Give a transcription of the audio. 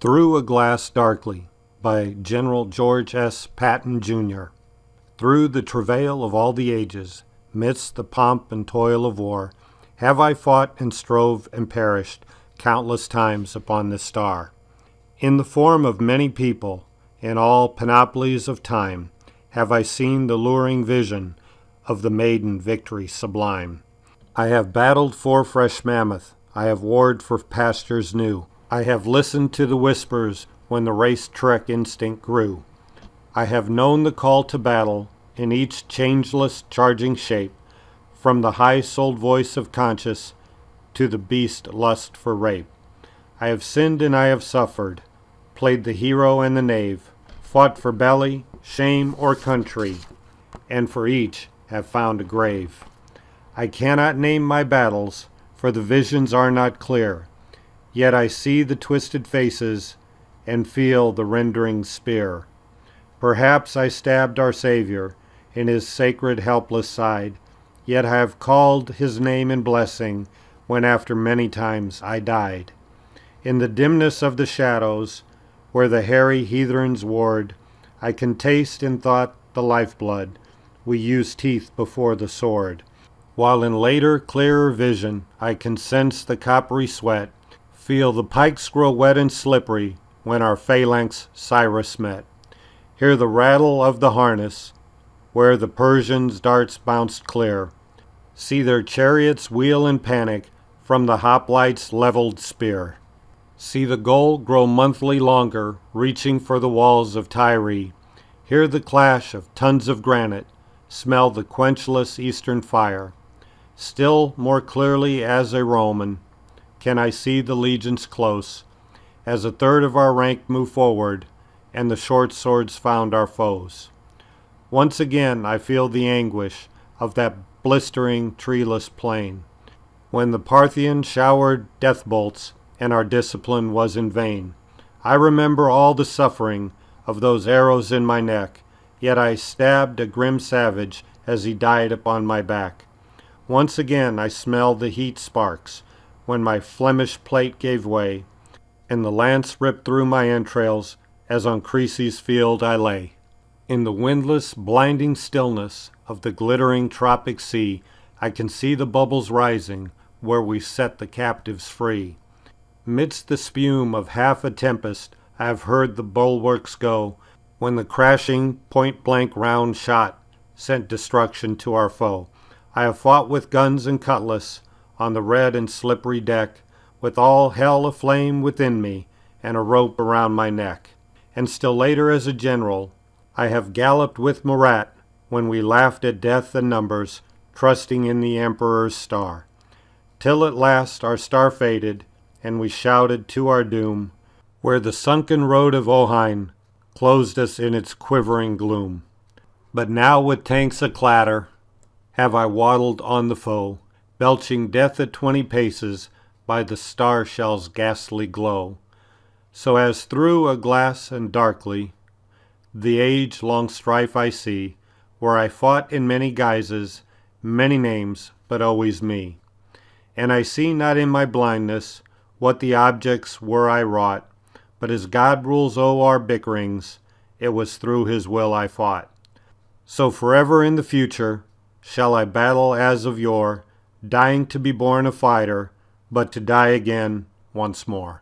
Through a Glass Darkly by General George S. Patton, Jr. Through the travail of all the ages, midst the pomp and toil of war, have I fought and strove and perished countless times upon this star. In the form of many people, in all panoplies of time, have I seen the luring vision of the maiden victory sublime. I have battled for fresh mammoth, I have warred for pastures new, I have listened to the whispers when the race-trek instinct grew. I have known the call to battle in each changeless charging shape, from the high-souled voice of conscience to the beast lust for rape. I have sinned and I have suffered, played the hero and the knave, fought for belly, shame, or country, and for each have found a grave. I cannot name my battles, for the visions are not clear, yet I see the twisted faces and feel the rending spear. Perhaps I stabbed our Saviour in his sacred helpless side, yet I have called his name in blessing when after many times I died. In the dimness of the shadows, where the hairy heathens warred, I can taste in thought the lifeblood. We use teeth before the sword. While in later, clearer vision, I can sense the coppery sweat, feel the pikes grow wet and slippery when our phalanx Cyrus met. Hear the rattle of the harness, where the Persians' darts bounced clear. See their chariots wheel in panic from the hoplites' leveled spear. See the goal grow monthly longer, reaching for the walls of Tyre. Hear the clash of tons of granite, smell the quenchless eastern fire. Still more clearly as a Roman can I see the legions close, as a third of our rank move forward, and the short swords found our foes. Once again I feel the anguish of that blistering treeless plain, when the Parthian showered death bolts and our discipline was in vain. I remember all the suffering of those arrows in my neck, yet I stabbed a grim savage as he died upon my back. Once again I smell the heat sparks, when my Flemish plate gave way, and the lance ripped through my entrails as on Crecy's field I lay. In the windless, blinding stillness of the glittering tropic sea, I can see the bubbles rising where we set the captives free. Midst the spume of half a tempest, I have heard the bulwarks go, when the crashing, point-blank round shot sent destruction to our foe. I have fought with guns and cutlass on the red and slippery deck, with all hell aflame within me and a rope around my neck. And still later as a general, I have galloped with Murat when we laughed at death and numbers, trusting in the Emperor's star. Till at last our star faded, and we shouted to our doom, where the sunken road of Ohain closed us in its quivering gloom. But now with tanks a-clatter have I waddled on the foe, belching death at 20 paces by the star shell's ghastly glow. So as through a glass and darkly, the age-long strife I see, where I fought in many guises, many names, but always me. And I see not in my blindness what the objects were I wrought, but as God rules our bickerings, it was through his will I fought. So forever in the future shall I battle as of yore, dying to be born a fighter, but to die again once more.